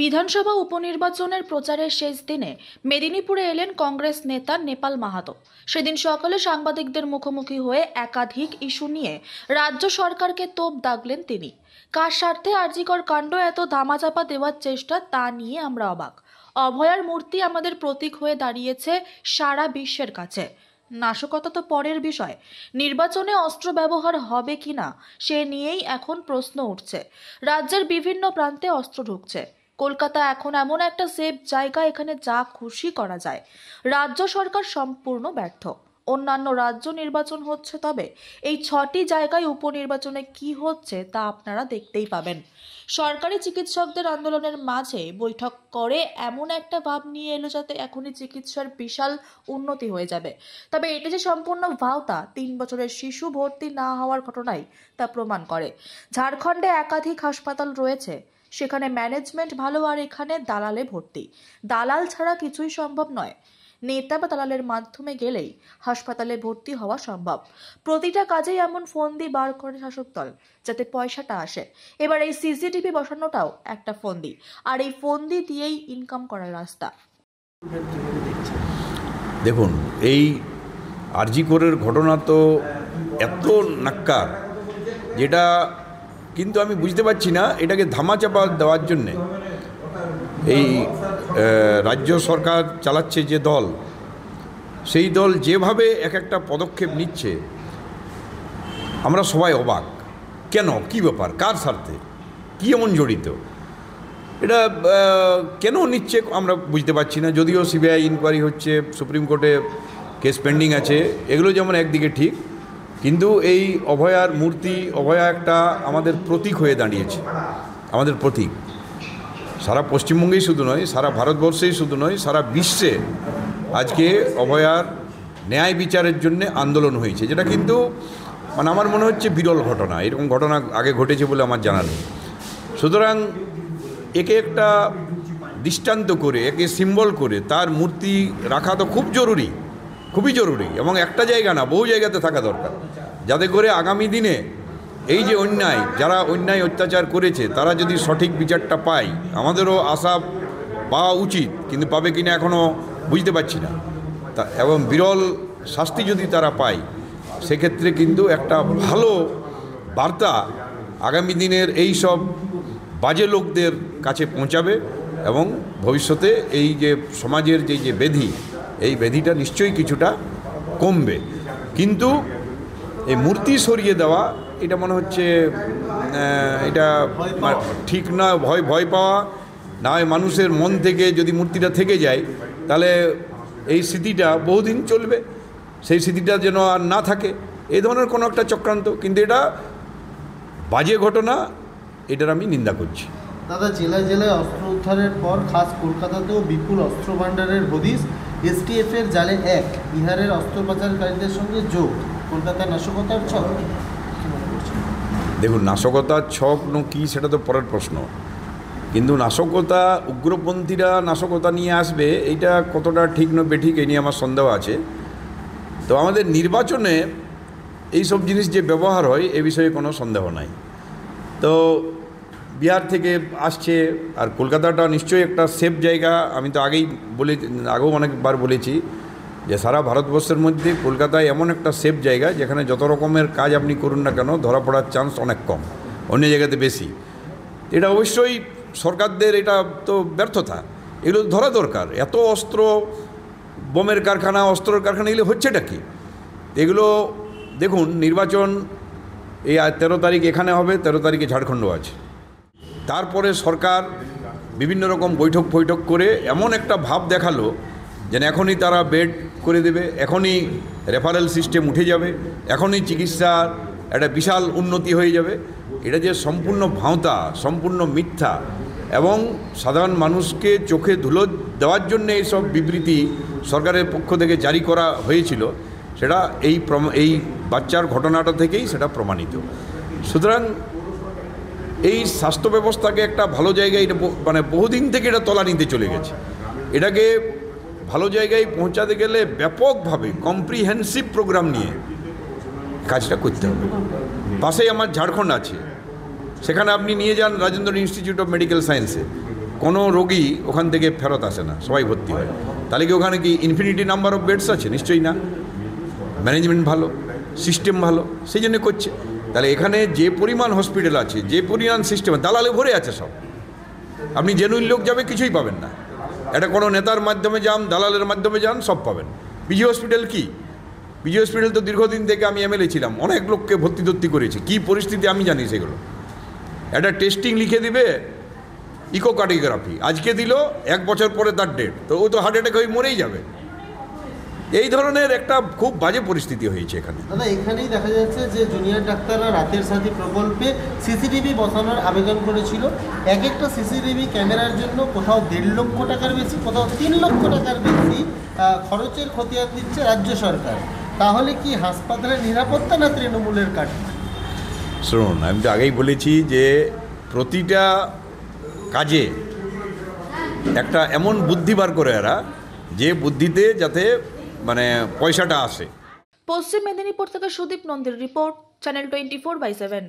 বিধানসভা উপনির্বাচনের প্রচারের শেষ দিনে মেদিনীপুরে এলেন কংগ্রেস নেতা নেপাল মাহাতো। সেদিন সকালে সাংবাদিকদের মুখোমুখি হয়ে একাধিক ইস্যু নিয়ে রাজ্য সরকারকে তোপ দাগলেন তিনি। কার স্বার্থে আরজিকর কাণ্ড এত ধামাচাপা দেওয়ার চেষ্টা, তা নিয়ে আমরা অবাক। অভয়ার মূর্তি আমাদের প্রতীক হয়ে দাঁড়িয়েছে সারা বিশ্বের কাছে। নাশকতা তো পরের বিষয়, নির্বাচনে অস্ত্র ব্যবহার হবে কিনা সে নিয়েই এখন প্রশ্ন উঠছে। রাজ্যের বিভিন্ন প্রান্তে অস্ত্র ঢুকছে। কলকাতা এখন এমন একটা সেফ জায়গা, এখানে যা খুশি করা যায়। রাজ্য সরকার সম্পূর্ণ ব্যর্থ। অন্যান্য রাজ্য নির্বাচন হচ্ছে, তবে এই 6টি জায়গায় উপনির্বাচনে কি হচ্ছে তা আপনারা দেখতেই পাবেন। সরকারি চিকিৎসকদের আন্দোলনের মাঝে বৈঠক করে এমন একটা ভাব নিয়ে এলো যাতে এখনই চিকিৎসার বিশাল উন্নতি হয়ে যাবে। তবে এটি যে সম্পূর্ণ ভাওতা, 3 বছরের শিশু ভর্তি না হওয়ার ঘটনাই তা প্রমাণ করে। ঝাড়খণ্ডে একাধিক হাসপাতাল রয়েছে, সেখানে ম্যানেজমেন্ট ভালো, আর এখানে দালালে ভর্তি। দালাল ছাড়া কিছুই সম্ভব নয়। নেতা বা দালালের মাধ্যমে গেলেই হাসপাতালে ভর্তি হওয়া সম্ভব। প্রতিটা কাজেই এমন ফন্দি বার করে শাসক দল যাতে পয়সাটা আসে। এবার এই সিসিটিভি বসানোটাও একটা ফন্দি, আর এই ফন্দি দিয়েই ইনকাম করার রাস্তা। দেখুন, এই আরজিকরের ঘটনা তো এত নাক্কার, যেটা কিন্তু আমি বুঝতে পারছি না এটাকে ধামাচাপা দেওয়ার জন্যে এই রাজ্য সরকার চালাচ্ছে যে দল, সেই দল যেভাবে এক একটা পদক্ষেপ নিচ্ছে, আমরা সবাই অবাক। কেন, কি ব্যাপার, কার স্বার্থে, কী এমন জড়িত, এটা কেন নিচ্ছে আমরা বুঝতে পারছি না। যদিও সিবিআই ইনকোয়ারি হচ্ছে, সুপ্রিম কোর্টে কেস পেন্ডিং আছে, এগুলো যেমন একদিকে ঠিক, কিন্তু এই অভয়ার মূর্তি, অভয়া একটা আমাদের প্রতীক হয়ে দাঁড়িয়েছে, আমাদের প্রতীক। সারা পশ্চিমবঙ্গেই শুধু নয়, সারা ভারতবর্ষেই শুধু নয়, সারা বিশ্বে আজকে অভয়ার ন্যায় বিচারের জন্য আন্দোলন হয়েছে, যেটা কিন্তু মানে আমার মনে হচ্ছে বিরল ঘটনা। এরকম ঘটনা আগে ঘটেছে বলে আমার জানা নেই। সুতরাং একে একটা দৃষ্টান্ত করে, একে সিম্বল করে তার মূর্তি রাখা তো খুব জরুরি, খুবই জরুরি, এবং একটা জায়গা না, বহু জায়গাতে থাকা দরকার, যাতে করে আগামী দিনে এই যে অন্যায়, যারা অন্যায় অত্যাচার করেছে তারা যদি সঠিক বিচারটা পায়। আমাদেরও আশা পাওয়া উচিত, কিন্তু পাবে কিনা এখনও বুঝতে পারছি না। তা এবং বিরল শাস্তি যদি তারা পায়, সেক্ষেত্রে কিন্তু একটা ভালো বার্তা আগামী দিনের এই সব বাজে লোকদের কাছে পৌঁছাবে, এবং ভবিষ্যতে এই যে সমাজের যে ব্যাধি, এই ব্যাধিটা নিশ্চয়ই কিছুটা কমবে। কিন্তু এই মূর্তি সরিয়ে দেওয়া, এটা মনে হচ্ছে এটা ঠিক না। ভয় পাওয়া না হয় মানুষের মন থেকে যদি মূর্তিটা থেকে যায়, তাহলে এই স্মৃতিটা বহুদিন চলবে, সেই স্মৃতিটা যেন আর না থাকে, এই ধরনের কোনো একটা চক্রান্ত। কিন্তু এটা বাজে ঘটনা, এটার আমি নিন্দা করছি। দাদা, জেলায় জেলায় অস্ত্র উদ্ধারের পর খাস কলকাতাতেও বিপুল অস্ত্র ভাণ্ডারের হদিস। এসটিএফের জালে বিহারের অস্ত্র পাচারকারীদের সঙ্গে যোগ। কলকাতার নাশকতার ছক। দেখুন, নাশকতার ছক কি সেটা তো পরের প্রশ্ন, কিন্তু নাশকতা, উগ্রপন্থীরা নাশকতা নিয়ে আসবে, এইটা কতটা ঠিক না বেঠিক এই নিয়ে আমার সন্দেহ আছে। তো আমাদের নির্বাচনে এইসব জিনিস যে ব্যবহার হয়, এ বিষয়ে কোনো সন্দেহ নাই। তো বিহার থেকে আসছে, আর কলকাতাটা নিশ্চয়ই একটা সেফ জায়গা। আমি তো আগেও অনেকবার বলেছি যে সারা ভারতবর্ষের মধ্যে কলকাতায় এমন একটা সেফ জায়গা, যেখানে যত রকমের কাজ আপনি করুন না কেন, ধরা পড়ার চান্স অনেক কম, অন্য জায়গাতে বেশি। এটা অবশ্যই সরকারদের এটা তো ব্যর্থতা, এগুলো ধরা দরকার। এত অস্ত্র, বোমের কারখানা, অস্ত্রের কারখানা, এগুলো হচ্ছেটা কি? এগুলো দেখুন, নির্বাচন এই 13 তারিখ এখানে হবে, 13 তারিখে ঝাড়খণ্ড আছে। তারপরে সরকার বিভিন্ন রকম বৈঠক করে এমন একটা ভাব দেখালো যেন এখনই তারা বেড করে দেবে, এখনই রেফারেল সিস্টেম উঠে যাবে, এখনই চিকিৎসার একটা বিশাল উন্নতি হয়ে যাবে। এটা যে সম্পূর্ণ ভাঁওতা, সম্পূর্ণ মিথ্যা, এবং সাধারণ মানুষকে চোখে ধুলো দেওয়ার জন্য এইসব বিবৃতি সরকারের পক্ষ থেকে জারি করা হয়েছিল, সেটা এই বাচ্চার ঘটনাটা থেকেই সেটা প্রমাণিত। সুতরাং এই স্বাস্থ্য ব্যবস্থাকে একটা ভালো জায়গায়, এটা মানে বহুদিন থেকে এটা তলানিতে চলে গেছে। এটাকে ভালো জায়গায় পৌঁছাতে গেলে ব্যাপকভাবে কম্প্রিহেন্সিভ প্রোগ্রাম নিয়ে কাজটা করতে হবে। পাশেই আমার ঝাড়খণ্ড আছে, সেখানে আপনি নিয়ে যান রাজেন্দ্র ইনস্টিটিউট অফ মেডিকেল সায়েন্সে, কোনো রোগী ওখান থেকে ফেরত আসে না, সবাই ভর্তি হয়। তাহলে কি ওখানে কি ইনফিনিটি নাম্বার অফ বেডস আছে? নিশ্চয়ই না। ম্যানেজমেন্ট ভালো, সিস্টেম ভালো, সেই জন্য করছে। তাহলে এখানে যে পরিমাণ হসপিটাল আছে, যে পরিমাণ সিস্টেম, দালালে ভরে আছে সব। আপনি জেনুইন লোক যাবে কিছুই পাবেন না। এটা কোনো নেতার মাধ্যমে যান, দালালের মাধ্যমে যান, সব পাবেন। পিজি হসপিটাল কি? পিজি হসপিটাল তো দীর্ঘদিন থেকে আমি এমএলএ ছিলাম, অনেক লোককে ভর্তি করেছি। কী পরিস্থিতি আমি জানি সেগুলো। একটা টেস্টিং লিখে দিবে, ইকোকার্ডিওগ্রাফি, আজকে দিল, 1 বছর পরে তার ডেট, তো ও তো হার্ট অ্যাটাক হয়ে মরেই যাবে। এই ধরনের একটা খুব বাজে পরিস্থিতি হয়েছে এখানে। দাদা, এখানেই দেখা যাচ্ছে যে জুনিয়র ডাক্তাররা রাতের সাথী প্রকল্পে সিসিটিভি বসানোর আবেদন করেছিল। এক একটা সিসিটিভি ক্যামেরার জন্য কোথাও 1.5 লক্ষ টাকার বেশি, কোথাও 3 লক্ষ টাকার বেশি খরচের খতিয়ান দিচ্ছে রাজ্য সরকার। তাহলে কি হাসপাতালের নিরাপত্তা না তৃণমূলের কাটবে? শুনুন, আমি তো আগেই বলেছি যে প্রতিটা কাজে একটা এমন বুদ্ধি বার করে এরা, যে বুদ্ধিতে যাতে মানে পয়সাটা আসে। পশ্চিম মেদিনীপুর থেকে সুদীপ নন্দীর রিপোর্ট, চ্যানেল 24/7।